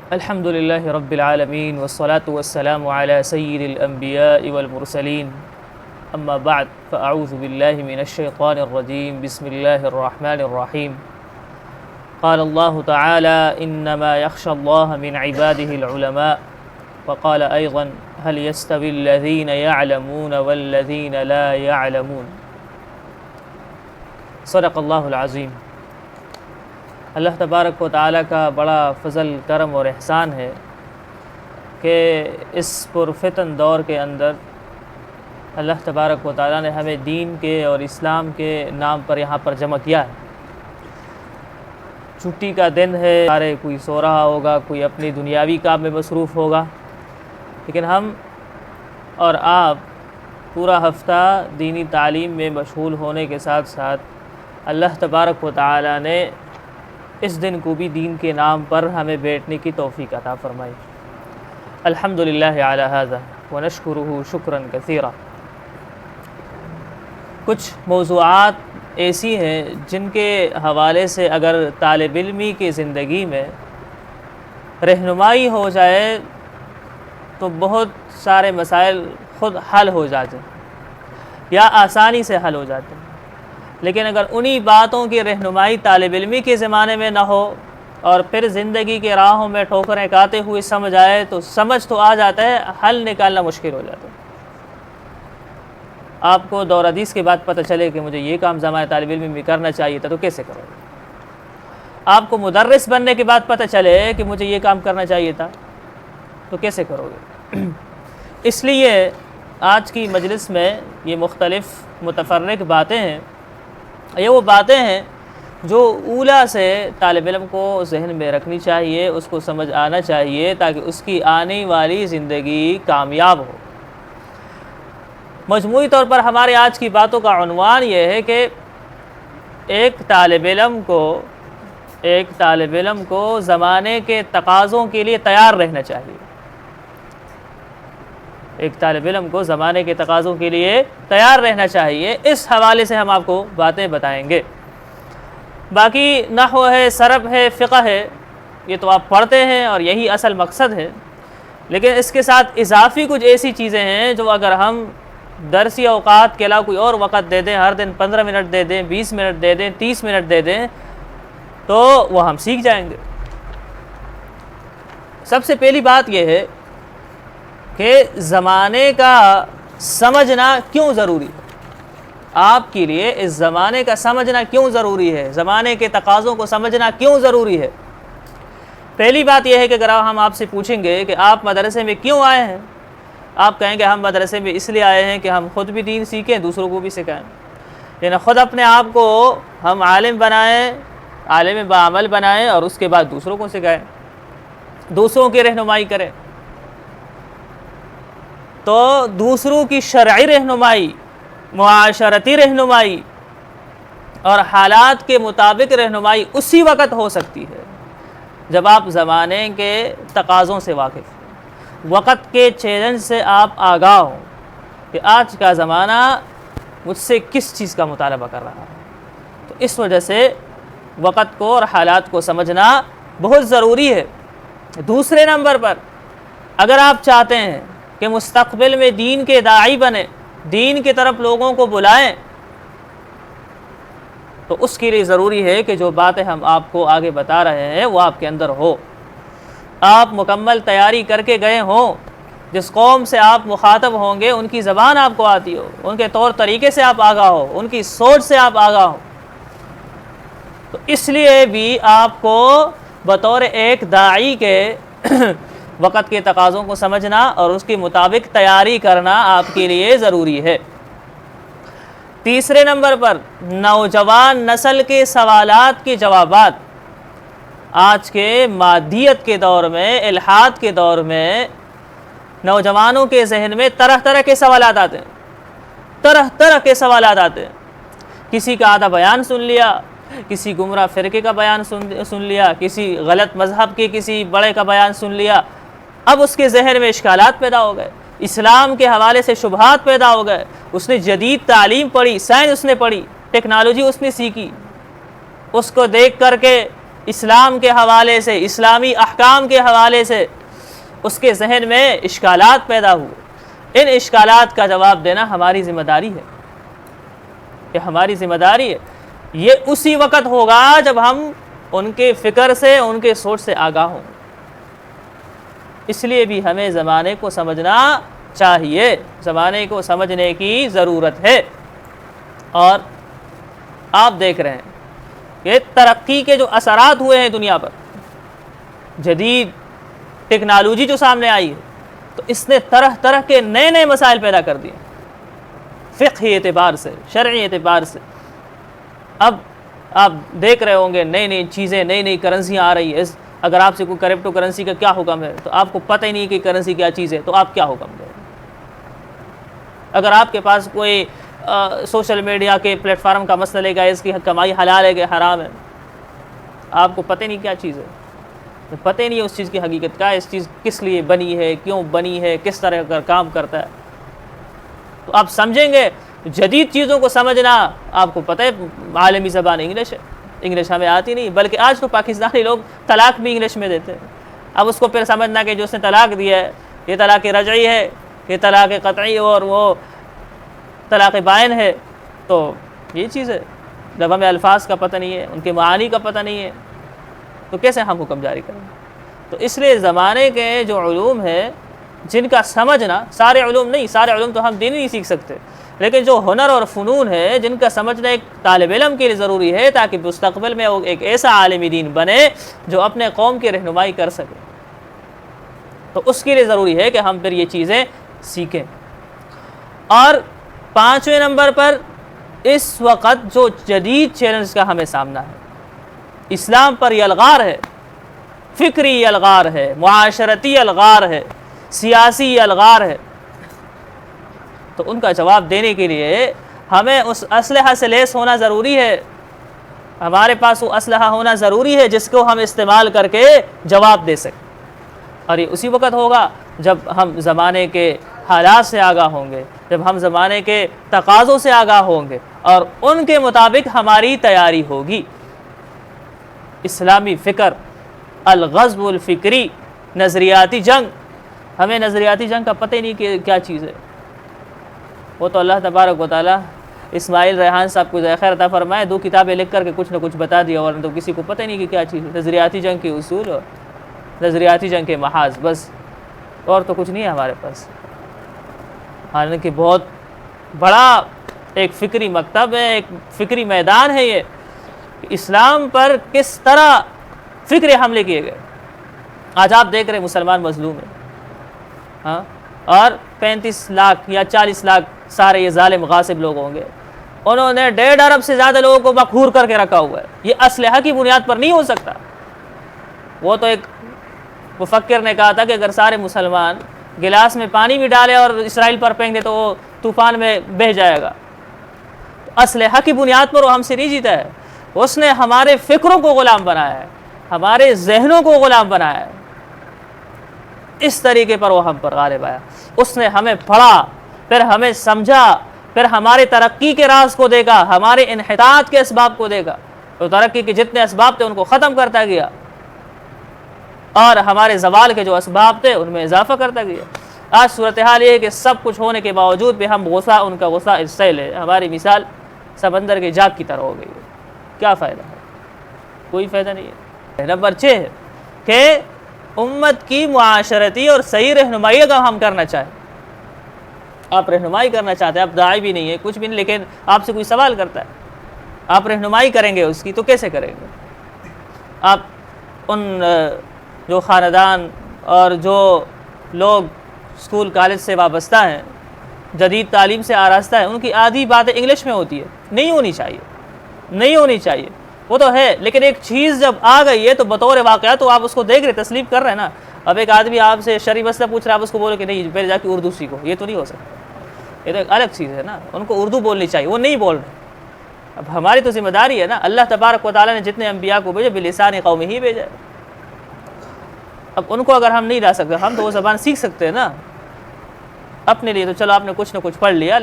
الحمد لله رب العالمين والصلاة والسلام على سيد الأنبياء والمرسلين أما بعد فأعوذ بالله من الشيطان الرجيم بسم الله الرحمن الرحيم قال الله تعالى إنما يخشى الله من عباده العلماء وقال أيضا هل يستوي الذين يعلمون والذين لا يعلمون صدق اللہ العظیم۔ اللہ تبارک و تعالیٰ کا بڑا فضل کرم اور احسان ہے کہ اس پرفتن دور کے اندر اللہ تبارک و تعالیٰ نے ہمیں دین کے اور اسلام کے نام پر یہاں پر جمع کیا ہے۔ چھٹی کا دن ہے، سارے کوئی سو رہا ہوگا، کوئی اپنی دنیاوی کام میں مصروف ہوگا، لیکن ہم اور آپ پورا ہفتہ دینی تعلیم میں مشغول ہونے کے ساتھ ساتھ اللہ تبارک و تعالیٰ نے اس دن کو بھی دین کے نام پر ہمیں بیٹھنے کی توفیق عطا فرمائی۔ الحمدللہ علی ھذا ونشکرہ شکرا کثیرا۔ کچھ موضوعات ایسی ہیں جن کے حوالے سے اگر طالب علمی کی زندگی میں رہنمائی ہو جائے تو بہت سارے مسائل خود حل ہو جاتے ہیں یا آسانی سے حل ہو جاتے ہیں، لیکن اگر انہی باتوں کی رہنمائی طالب علمی کے زمانے میں نہ ہو اور پھر زندگی کے راہوں میں ٹھوکریں کھاتے ہوئے سمجھ آئے تو سمجھ تو آ جاتا ہے، حل نکالنا مشکل ہو جاتا ہے۔ آپ کو دور حدیث کے بعد پتہ چلے کہ مجھے یہ کام زمانے طالب علم میں کرنا چاہیے تھا تو کیسے کرو گے؟ آپ کو مدرس بننے کے بعد پتہ چلے کہ مجھے یہ کام کرنا چاہیے تھا تو کیسے کرو گے؟ اس لیے آج کی مجلس میں یہ مختلف متفرق باتیں ہیں، یہ وہ باتیں ہیں جو اولا سے طالب علم کو ذہن میں رکھنی چاہیے، اس کو سمجھ آنا چاہیے تاکہ اس کی آنے والی زندگی کامیاب ہو۔ مجموعی طور پر ہمارے آج کی باتوں کا عنوان یہ ہے کہ ایک طالب علم کو زمانے کے تقاضوں کے لیے تیار رہنا چاہیے۔ ایک طالب علم کو زمانے کے تقاضوں کے لیے تیار رہنا چاہیے۔ اس حوالے سے ہم آپ کو باتیں بتائیں گے۔ باقی نحو ہے، صرف ہے، فقہ ہے، یہ تو آپ پڑھتے ہیں اور یہی اصل مقصد ہے، لیکن اس کے ساتھ اضافی کچھ ایسی چیزیں ہیں جو اگر ہم درسی اوقات کے علاوہ کوئی اور وقت دے دیں، ہر دن 15 منٹ دے دیں، 20 منٹ دے دیں، 30 منٹ دے دیں تو وہ ہم سیکھ جائیں گے۔ سب سے پہلی بات یہ ہے کہ زمانے کا سمجھنا کیوں ضروری ہے۔ آپ کے لیے اس زمانے کا سمجھنا کیوں ضروری ہے، زمانے کے تقاضوں کو سمجھنا کیوں ضروری ہے۔ پہلی بات یہ ہے کہ اگر ہم آپ سے پوچھیں گے کہ آپ مدرسے میں کیوں آئے ہیں، آپ کہیں گے ہم مدرسے میں اس لیے آئے ہیں کہ ہم خود بھی دین سیکھیں، دوسروں کو بھی سکھائیں، یعنی خود اپنے آپ کو ہم عالم بنائیں، عالم بعمل بنائیں اور اس کے بعد دوسروں کو سکھائیں، دوسروں کی رہنمائی کریں۔ تو دوسروں کی شرعی رہنمائی، معاشرتی رہنمائی اور حالات کے مطابق رہنمائی اسی وقت ہو سکتی ہے جب آپ زمانے کے تقاضوں سے واقف ہوں، وقت کے چیلنج سے آپ آگاہ ہوں کہ آج کا زمانہ مجھ سے کس چیز کا مطالبہ کر رہا ہے۔ تو اس وجہ سے وقت کو اور حالات کو سمجھنا بہت ضروری ہے۔ دوسرے نمبر پر اگر آپ چاہتے ہیں کہ مستقبل میں دین کے داعی بنے، دین کی طرف لوگوں کو بلائیں، تو اس کے لیے ضروری ہے کہ جو باتیں ہم آپ کو آگے بتا رہے ہیں وہ آپ کے اندر ہو، آپ مکمل تیاری کر کے گئے ہوں، جس قوم سے آپ مخاطب ہوں گے ان کی زبان آپ کو آتی ہو، ان کے طور طریقے سے آپ آگاہ ہو، ان کی سوچ سے آپ آگاہ ہو۔ تو اس لیے بھی آپ کو بطور ایک داعی کے وقت کے تقاضوں کو سمجھنا اور اس کے مطابق تیاری کرنا آپ کے لیے ضروری ہے۔ تیسرے نمبر پر نوجوان نسل کے سوالات کے جوابات۔ آج کے مادیت کے دور میں، الحاد کے دور میں نوجوانوں کے ذہن میں طرح طرح کے سوالات آتے ہیں، طرح طرح کے سوالات آتے ہیں۔ کسی کا آدھا بیان سن لیا، کسی گمراہ فرقے کا بیان سن لیا، کسی غلط مذہب کے کسی بڑے کا بیان سن لیا، اب اس کے ذہن میں اشکالات پیدا ہو گئے، اسلام کے حوالے سے شبہات پیدا ہو گئے۔ اس نے جدید تعلیم پڑھی، سائنس اس نے پڑھی، ٹیکنالوجی اس نے سیکھی، اس کو دیکھ کر کے اسلام کے حوالے سے، اسلامی احکام کے حوالے سے اس کے ذہن میں اشکالات پیدا ہوئے، ان اشکالات کا جواب دینا ہماری ذمہ داری ہے، یہ ہماری ذمہ داری ہے۔ یہ اسی وقت ہوگا جب ہم ان کے فکر سے، ان کے سوچ سے آگاہ ہوں۔ اس لیے بھی ہمیں زمانے کو سمجھنا چاہیے، زمانے کو سمجھنے کی ضرورت ہے۔ اور آپ دیکھ رہے ہیں کہ ترقی کے جو اثرات ہوئے ہیں دنیا پر، جدید ٹیکنالوجی جو سامنے آئی ہے، تو اس نے طرح طرح کے نئے نئے مسائل پیدا کر دیے، فقہی اعتبار سے، شرعی اعتبار سے۔ اب آپ دیکھ رہے ہوں گے نئی نئی چیزیں، نئی نئی کرنسیاں آ رہی ہیں۔ اگر آپ سے کوئی کرپٹو کرنسی کا کیا حکم ہے تو آپ کو پتہ ہی نہیں کہ کرنسی کیا چیز ہے، تو آپ کیا حکم دیں؟ اگر آپ کے پاس کوئی سوشل میڈیا کے پلیٹ فارم کا مسئلہ لے گا، اس کی کمائی حلال ہے کہ حرام ہے، آپ کو پتہ نہیں کیا چیز ہے، پتہ ہی نہیں اس چیز کی حقیقت کا، اس چیز کس لیے بنی ہے، کیوں بنی ہے، کس طرح کا کام کرتا ہے، تو آپ سمجھیں گے۔ جدید چیزوں کو سمجھنا، آپ کو پتہ ہے عالمی زبان انگلش ہے، انگلش ہمیں آتی نہیں، بلکہ آج تو پاکستانی لوگ طلاق بھی انگلش میں دیتے ہیں۔ اب اس کو پھر سمجھنا کہ جو اس نے طلاق دیا ہے یہ طلاق رجعی ہے، یہ طلاق قطعی اور وہ طلاق بائن ہے، تو یہ چیز ہے۔ جب ہمیں الفاظ کا پتہ نہیں ہے، ان کے معانی کا پتہ نہیں ہے، تو کیسے ہم حکم جاری کریں گے؟ تو اس لیے زمانے کے جو علوم ہیں جن کا سمجھنا، سارے علوم نہیں، سارے علوم تو ہم دین نہیں سیکھ سکتے، لیکن جو ہنر اور فنون ہے جن کا سمجھنا ایک طالب علم کے لیے ضروری ہے، تاکہ مستقبل میں وہ ایک ایسا عالم دین بنے جو اپنے قوم کی رہنمائی کر سکے، تو اس کے لیے ضروری ہے کہ ہم پھر یہ چیزیں سیکھیں۔ اور 5ویں نمبر پر اس وقت جو جدید چیلنج کا ہمیں سامنا ہے، اسلام پر یہ الغار ہے، فکری الغار ہے، معاشرتی الغار ہے، سیاسی الغار ہے، تو ان کا جواب دینے کے لیے ہمیں اس اسلحہ سے لیس ہونا ضروری ہے، ہمارے پاس وہ اسلحہ ہونا ضروری ہے جس کو ہم استعمال کر کے جواب دے سکیں۔ اور یہ اسی وقت ہوگا جب ہم زمانے کے حالات سے آگاہ ہوں گے، جب ہم زمانے کے تقاضوں سے آگاہ ہوں گے اور ان کے مطابق ہماری تیاری ہوگی۔ اسلامی فکر، الغزو الفکری، نظریاتی جنگ، ہمیں نظریاتی جنگ کا پتہ ہی نہیں کہ کیا چیز ہے۔ وہ تو اللہ تبارک و تعالیٰ اسماعیل ریحان صاحب کو خیر عطا فرمائے 2 کتابیں لکھ کر کے کچھ نہ کچھ بتا دیا، اور تو کسی کو پتہ ہی نہیں کہ کیا چیز ہے۔ نظریاتی جنگ کے اصول اور نظریاتی جنگ کے محاذ، بس اور تو کچھ نہیں ہے ہمارے پاس۔ حالانکہ بہت بڑا ایک فکری مکتب ہے، ایک فکری میدان ہے یہ، اسلام پر کس طرح فکر حملے کیے گئے۔ آج آپ دیکھ رہے ہیں مسلمان مظلوم ہیں، ہاں، اور 35 لاکھ یا 40 لاکھ سارے یہ ظالم غاصب لوگ ہوں گے، انہوں نے 1.5 ارب سے زیادہ لوگوں کو مقہور کر کے رکھا ہوا ہے۔ یہ اسلحہ کی بنیاد پر نہیں ہو سکتا۔ وہ تو ایک مفکر نے کہا تھا کہ اگر سارے مسلمان گلاس میں پانی بھی ڈالے اور اسرائیل پر پھینک دے تو وہ طوفان میں بہہ جائے گا۔ اسلحہ کی بنیاد پر وہ ہم سے نہیں جیتا ہے، اس نے ہمارے فکروں کو غلام بنایا ہے، ہمارے ذہنوں کو غلام بنایا ہے، اس طریقے پر وہ ہم پر غالب آیا۔ اس نے ہمیں پڑھا، پھر ہمیں سمجھا، پھر ہمارے ترقی کے راز کو دیکھا، ہمارے انحطاط کے اسباب کو دیکھا، تو ترقی کے جتنے اسباب تھے ان کو ختم کرتا گیا، اور ہمارے زوال کے جو اسباب تھے ان میں اضافہ کرتا گیا۔ آج صورتحال یہ ہے کہ سب کچھ ہونے کے باوجود بھی ہم غصہ، ان کا غصہ اس سے لے، ہماری مثال سمندر کے جاگ کی طرح ہو گئی ہے۔ کیا فائدہ ہے؟ کوئی فائدہ نہیں ہے۔ نمبر 6 ہے کہ امت کی معاشرتی اور صحیح رہنمائی اگر ہم کرنا چاہیں، آپ رہنمائی کرنا چاہتے ہیں، آپ داعی بھی نہیں ہے، کچھ بھی نہیں، لیکن آپ سے کوئی سوال کرتا ہے، آپ رہنمائی کریں گے اس کی، تو کیسے کریں گے؟ آپ ان جو خاندان اور جو لوگ اسکول کالج سے وابستہ ہیں، جدید تعلیم سے آراستہ ہیں، ان کی آدھی باتیں انگلش میں ہوتی ہے، نہیں ہونی چاہیے، نہیں ہونی چاہیے، وہ تو ہے، لیکن ایک چیز جب آ گئی ہے تو بطور واقعہ تو آپ اس کو دیکھ رہے، تسلیم کر رہے ہیں نا۔ اب ایک آدمی آپ سے شرعی مسئلہ پوچھ رہا ہے، آپ اس کو بولے کہ نہیں پہلے جا کے اردو سیکھو، یہ تو نہیں ہو سکتا، یہ تو ایک الگ چیز ہے نا، ان کو اردو بولنی چاہیے، وہ نہیں بول رہے۔ اب ہماری تو ذمہ داری ہے نا، اللہ تبارک و تعالیٰ نے جتنے انبیاء کو بھیجے بلسان قوم ہی بھیجا ہے، اب ان کو اگر ہم نہیں لا سکتے، ہم تو وہ زبان سیکھ سکتے ہیں نا اپنے لیے، تو چلو آپ نے کچھ نہ کچھ پڑھ لیا،